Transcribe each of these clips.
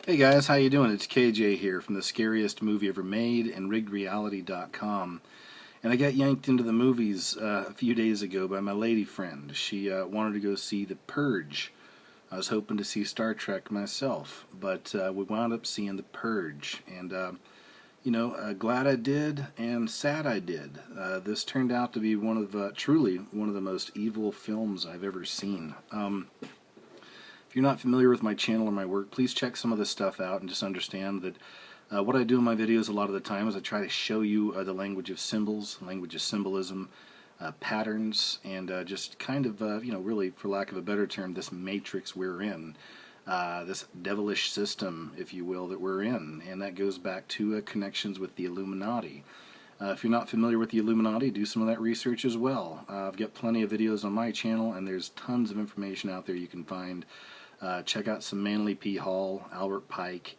Hey guys, how you doing? It's KJ here from the scariest movie ever made and riggedreality.com. And I got yanked into the movies a few days ago by my lady friend. She wanted to go see The Purge. I was hoping to see Star Trek myself, but we wound up seeing The Purge. And, glad I did and sad I did. This turned out to be truly one of the most evil films I've ever seen. If you're not familiar with my channel or my work, please check some of this stuff out and just understand that what I do in my videos a lot of the time is I try to show you the language of symbols, language of symbolism, patterns, and just kind of, really, for lack of a better term, this matrix we're in, this devilish system, if you will, that we're in. And that goes back to connections with the Illuminati. If you're not familiar with the Illuminati, do some of that research as well. I've got plenty of videos on my channel, and there's tons of information out there you can find. Check out some Manly P. Hall, Albert Pike,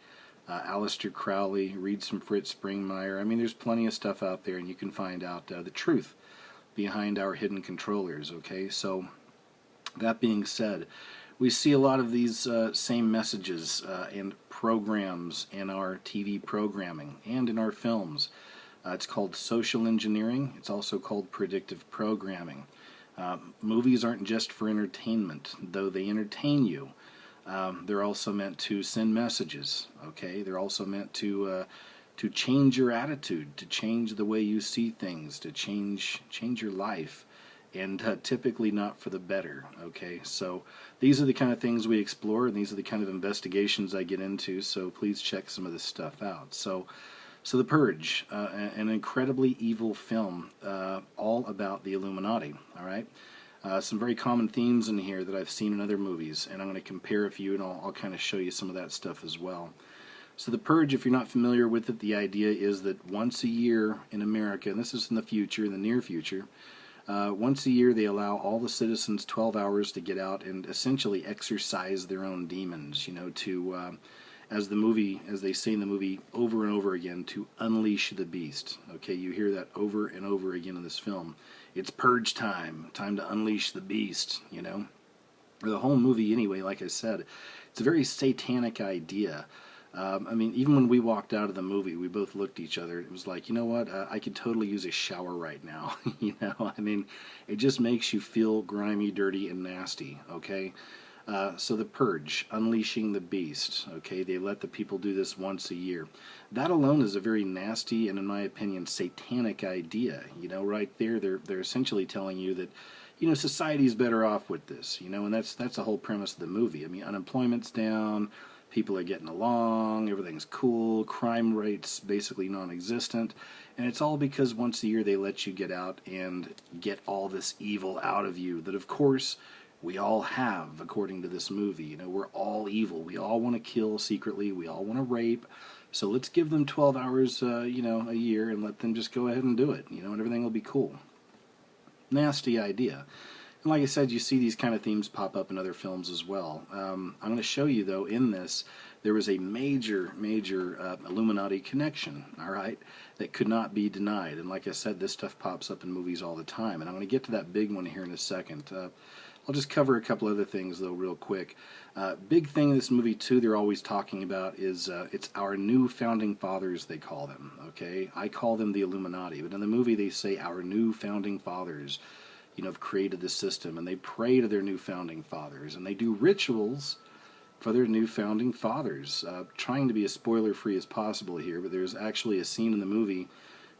Aleister Crowley, read some Fritz Springmeier. I mean, there's plenty of stuff out there, and you can find out the truth behind our hidden controllers, okay? So, that being said, we see a lot of these same messages and programs in our TV programming and in our films. It's called social engineering. It's also called predictive programming. Movies aren't just for entertainment, though they entertain you. They're also meant to send messages, okay? They're also meant to change your attitude, to change the way you see things, to change your life, and typically not for the better, okay? So these are the kind of things we explore, and these are the kind of investigations I get into, so please check some of this stuff out. So The Purge, an incredibly evil film, all about the Illuminati, all right? Some very common themes in here that I've seen in other movies, and I'm going to compare a few, and I'll kind of show you some of that stuff as well. So The Purge, if you're not familiar with it, the idea is that once a year in America, and this is in the future, in the near future, once a year they allow all the citizens 12 hours to get out and essentially exercise their own demons, to, as they say in the movie over and over again, to unleash the beast. Okay, you hear that over and over again in this film. It's purge time to unleash the beast, The whole movie, anyway, like I said, it's a very satanic idea. Even when we walked out of the movie, we both looked at each other. It was like, you know what, I could totally use a shower right now, It just makes you feel grimy, dirty, and nasty, okay? So The Purge, unleashing the beast, okay? They let the people do this once a year. That alone is a very nasty and, in my opinion, satanic idea. Right there, they're essentially telling you that, society's better off with this, and that's the whole premise of the movie. Unemployment's down, people are getting along, everything's cool, crime rates basically non-existent, and it's all because once a year they let you get out and get all this evil out of you that, of course, we all have, according to this movie. We're all evil. We all want to kill secretly. We all want to rape. So let's give them 12 hours, a year, and let them just go ahead and do it, and everything will be cool. Nasty idea. And like I said, you see these kind of themes pop up in other films as well. I'm going to show you, though, in this, there was a major Illuminati connection, all right, that could not be denied. And like I said, this stuff pops up in movies all the time. And I'm going to get to that big one here in a second. I'll just cover a couple other things, though, real quick. Big thing in this movie, too, they're always talking about is it's our new founding fathers, they call them, okay? I call them the Illuminati, but in the movie they say our new founding fathers, have created this system, and they pray to their new founding fathers, and they do rituals for their new founding fathers. Trying to be as spoiler-free as possible here, but there's actually a scene in the movie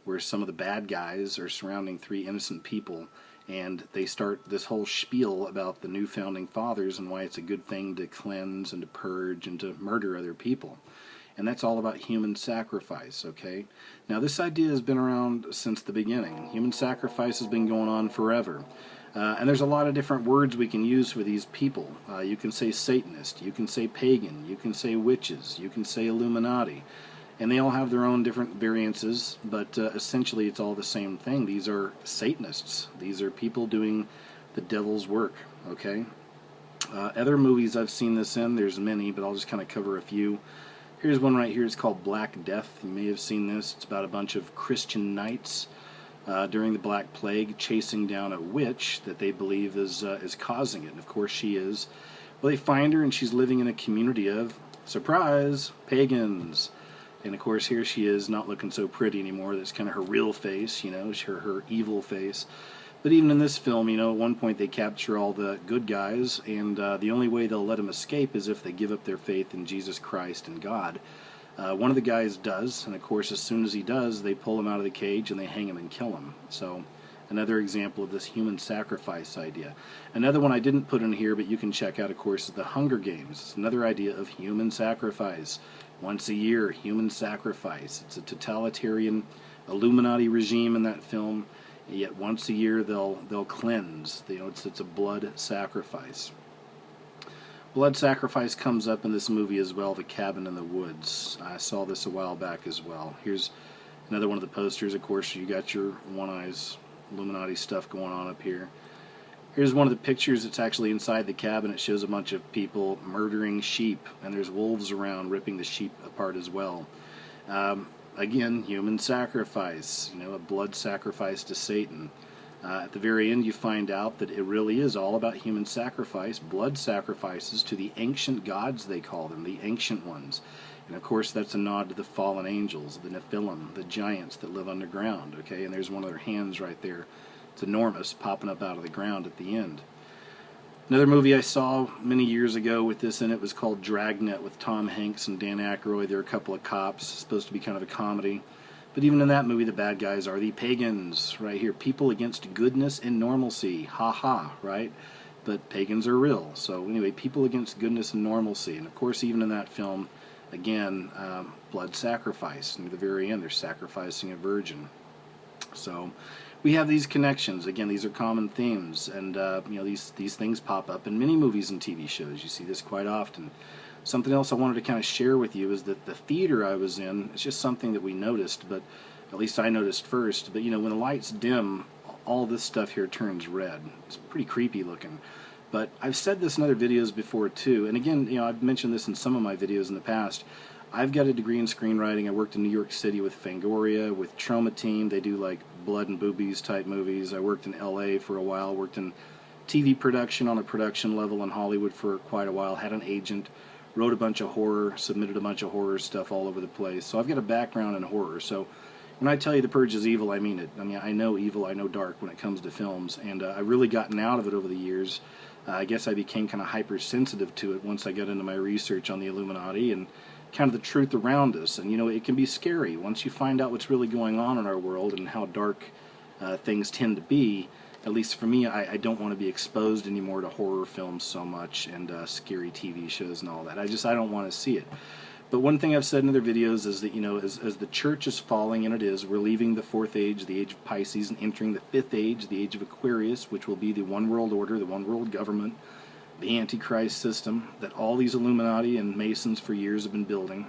where some of the bad guys are surrounding 3 innocent people, and they start this whole spiel about the new founding fathers and why it's a good thing to cleanse and to purge and to murder other people. And that's all about human sacrifice, okay? Now, this idea has been around since the beginning. Human sacrifice has been going on forever. And there's a lot of different words we can use for these people. You can say Satanist, you can say pagan, you can say witches, you can say Illuminati. And they all have their own different variances, but essentially it's all the same thing. These are Satanists. These are people doing the devil's work, okay? Other movies I've seen this in, there's many, but I'll just kind of cover a few. Here's one right here. It's called Black Death. You may have seen this. It's about a bunch of Christian knights during the Black Plague chasing down a witch that they believe is causing it. And of course she is. Well, they find her, and she's living in a community of Surprise! Pagans! And of course here she is, not looking so pretty anymore. That's kind of her real face, you know, her evil face. But even in this film, you know, at one point they capture all the good guys, and the only way they'll let them escape is if they give up their faith in Jesus Christ and God. One of the guys does, and of course as soon as he does, they pull him out of the cage and they hang him and kill him. So another example of this human sacrifice idea. Another one I didn't put in here, but you can check out, of course, is the Hunger Games. It's another idea of human sacrifice. Once a year, human sacrifice. It's a totalitarian Illuminati regime in that film. Yet once a year they'll cleanse. You know, it's a blood sacrifice. Blood sacrifice comes up in this movie as well, The Cabin in the Woods. I saw this a while back as well. Here's another one of the posters. Of course, you got your One Eyes Illuminati stuff going on up here. Here's one of the pictures. It's actually inside the cabin. It shows a bunch of people murdering sheep, and there's wolves around ripping the sheep apart as well. Again, human sacrifice, you know, a blood sacrifice to Satan. At the very end, you find out that it really is all about human sacrifice, blood sacrifices to the ancient gods, they call them, the ancient ones. And of course, that's a nod to the fallen angels, the Nephilim, the giants that live underground, okay? And there's one of their hands right there. It's enormous, popping up out of the ground at the end. Another movie I saw many years ago with this in it was called Dragnet with Tom Hanks and Dan Aykroyd. There are a couple of cops, supposed to be kind of a comedy. But even in that movie, the bad guys are the pagans, right here. People against goodness and normalcy. Ha ha, right? But pagans are real. So anyway, people against goodness and normalcy. And of course, even in that film, again, blood sacrifice. And at the very end, they're sacrificing a virgin. So we have these connections. Again, these are common themes, and you know, these things pop up in many movies and TV shows. You see this quite often. Something else I wanted to kind of share with you is that the theater I was in, it's just something that we noticed, but at least I noticed first. But you know, when the lights dim, all this stuff here turns red. It's pretty creepy looking. But I've said this in other videos before too, and again, you know, I've mentioned this in some of my videos in the past. I've got a degree in screenwriting. I worked in New York City with Fangoria, with Trauma Team. They do like blood and boobies type movies. I worked in LA for a while, worked in TV production on a production level in Hollywood for quite a while, had an agent, wrote a bunch of horror, submitted a bunch of horror stuff all over the place. So I've got a background in horror. So when I tell you The Purge is evil, I mean it. I mean, I know evil, I know dark when it comes to films, and I've really gotten out of it over the years. I guess I became kind of hypersensitive to it once I got into my research on the Illuminati and kind of the truth around us. And you know, it can be scary once you find out what's really going on in our world and how dark things tend to be. At least for me, I don't want to be exposed anymore to horror films so much and scary TV shows and all that. I don't want to see it. But one thing I've said in other videos is that, you know, as the church is falling, and it is, we're leaving the fourth age, the age of Pisces, and entering the fifth age, the age of Aquarius, which will be the one world order, the one world government, the Antichrist system that all these Illuminati and Masons for years have been building.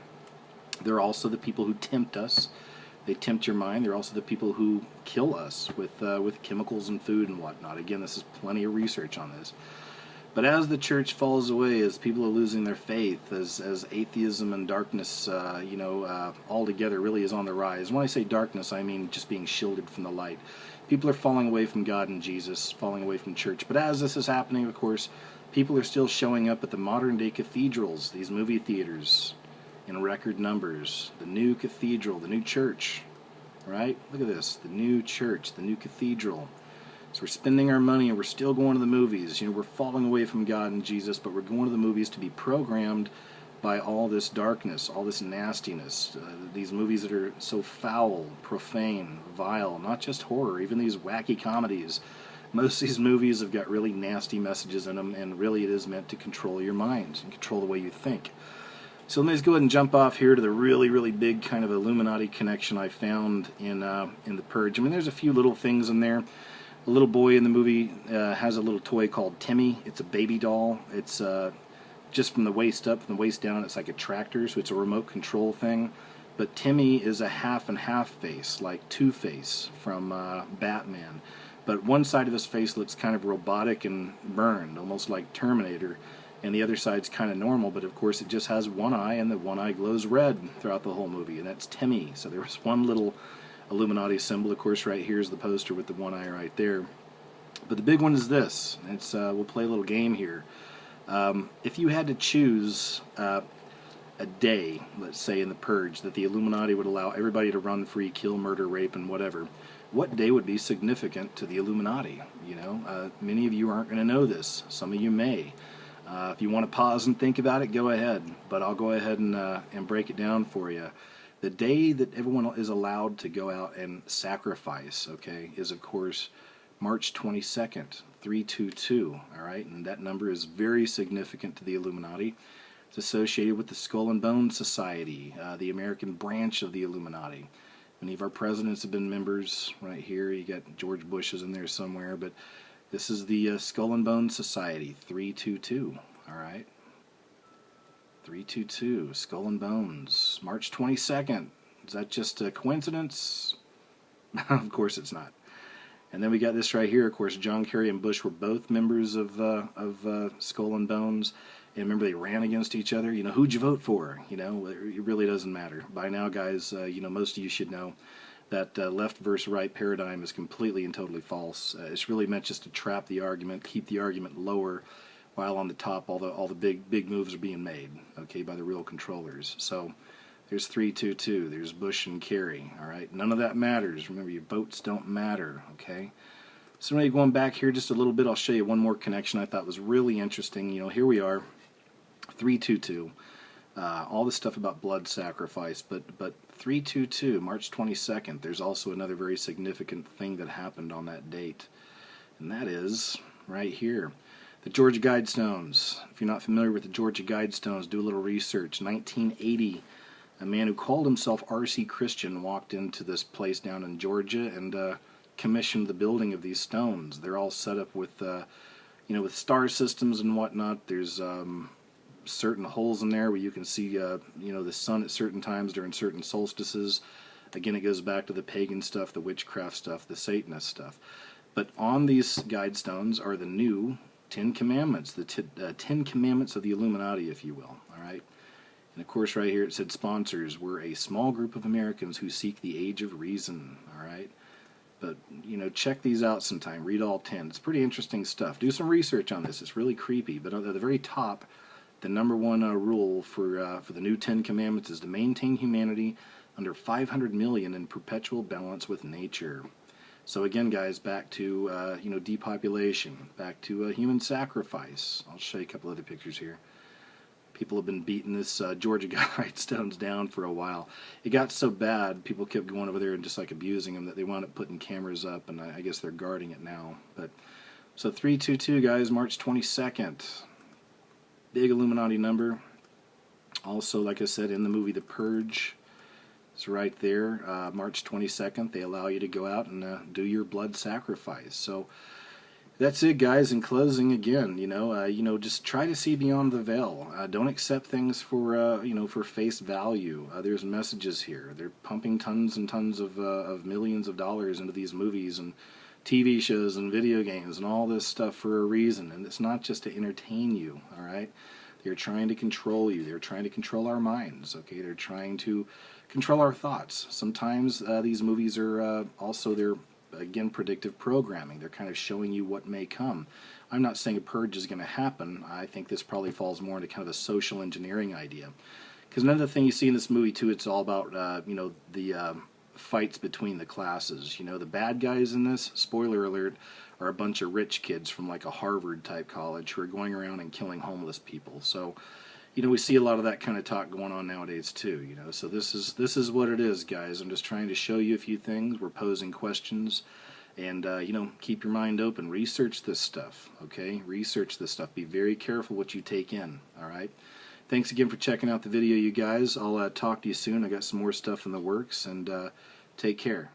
They're also the people who tempt us. They tempt your mind. They're also the people who kill us with chemicals and food and whatnot. Again, this is plenty of research on this. But as the church falls away, as people are losing their faith, as atheism and darkness, altogether really is on the rise. When I say darkness, I mean just being shielded from the light. People are falling away from God and Jesus, falling away from church. But as this is happening, of course, people are still showing up at the modern-day cathedrals, these movie theaters, in record numbers. The new cathedral, the new church, right? Look at this, the new church, the new cathedral. So we're spending our money and we're still going to the movies. You know, we're falling away from God and Jesus, but we're going to the movies to be programmed by all this darkness, all this nastiness. These movies that are so foul, profane, vile, not just horror, even these wacky comedies. Most of these movies have got really nasty messages in them, and really it is meant to control your mind and control the way you think. So let me just go ahead and jump off here to the really, really big kind of Illuminati connection I found in The Purge. I mean, there's a few little things in there. A little boy in the movie has a little toy called Timmy. It's a baby doll. It's just from the waist up, from the waist down, it's like a tractor, so it's a remote control thing. But Timmy is a half and half face, like Two-Face from Batman. But one side of his face looks kind of robotic and burned, almost like Terminator. And the other side's kind of normal, but of course it just has one eye, and the one eye glows red throughout the whole movie, and that's Timmy. So there was one little Illuminati symbol. Of course, right here is the poster with the one eye right there. But the big one is this. It's we'll play a little game here. If you had to choose a day, let's say in the Purge, that the Illuminati would allow everybody to run free, kill, murder, rape, and whatever, what day would be significant to the Illuminati? You know, many of you aren't going to know this. Some of you may. If you want to pause and think about it, go ahead. But I'll go ahead and break it down for you. The day that everyone is allowed to go out and sacrifice, okay, is of course March 22nd, 322, all right? And that number is very significant to the Illuminati. It's associated with the Skull and Bones Society, the American branch of the Illuminati. Many of our presidents have been members right here. You got George Bush is in there somewhere, but this is the Skull and Bones Society, 322, all right? 322, Skull and Bones, March 22nd. Is that just a coincidence? Of course it's not. And then we got this right here. Of course, John Kerry and Bush were both members of Skull and Bones. And remember, they ran against each other. You know, who'd you vote for? You know, it really doesn't matter. By now, guys, you know, most of you should know that left versus right paradigm is completely and totally false. It's really meant just to trap the argument, keep the argument lower, while on the top all the big moves are being made, okay, by the real controllers. So there's 322, there's Bush and Kerry, all right? None of that matters. Remember, your votes don't matter, okay? So maybe going back here just a little bit, I'll show you one more connection I thought was really interesting. You know, here we are, 322, all this stuff about blood sacrifice, but 322, March 22nd, there's also another very significant thing that happened on that date, and that is right here. The Georgia Guidestones. If you're not familiar with the Georgia Guidestones, do a little research. 1980, a man who called himself R.C. Christian walked into this place down in Georgia and commissioned the building of these stones. They're all set up with, you know, with star systems and whatnot. There's certain holes in there where you can see, you know, the sun at certain times during certain solstices. Again, it goes back to the pagan stuff, the witchcraft stuff, the Satanist stuff. But on these Guidestones are the new 10 Commandments, the 10 Commandments of the Illuminati, if you will, all right? And of course right here it said sponsors were a small group of Americans who seek the age of reason, all right? But, you know, check these out sometime. Read all 10. It's pretty interesting stuff. Do some research on this. It's really creepy. But at the very top, the number one rule for the new 10 Commandments is to maintain humanity under 500 million in perpetual balance with nature. So again, guys, back to, you know, depopulation, back to human sacrifice. I'll show you a couple other pictures here. People have been beating this Georgia Guidestones down for a while. It got so bad, people kept going over there and just like abusing them, that they wound up putting cameras up, and I guess they're guarding it now. But so 322, guys, March 22nd. Big Illuminati number. Also, like I said, in the movie The Purge, it's right there, March 22nd. They allow you to go out and do your blood sacrifice. So that's it, guys. In closing, again, you know, just try to see beyond the veil. Don't accept things for, you know, for face value. There's messages here. They're pumping tons and tons of millions of dollars into these movies and TV shows and video games and all this stuff for a reason. And it's not just to entertain you, all right? They're trying to control you. They're trying to control our minds, okay? They're trying to control our thoughts. Sometimes these movies are also, they're, again, predictive programming. They're kind of showing you what may come. I'm not saying a purge is going to happen. I think this probably falls more into kind of a social engineering idea. Because another thing you see in this movie, too, it's all about, you know, the fights between the classes. You know, the bad guys in this, spoiler alert, are a bunch of rich kids from like a Harvard-type college who are going around and killing homeless people. So, you know, we see a lot of that kind of talk going on nowadays too, you know. So this is what it is, guys. I'm just trying to show you a few things. We're posing questions. And, you know, keep your mind open. Research this stuff, okay? Research this stuff. Be very careful what you take in, all right? Thanks again for checking out the video, you guys. I'll talk to you soon. I got some more stuff in the works, and take care.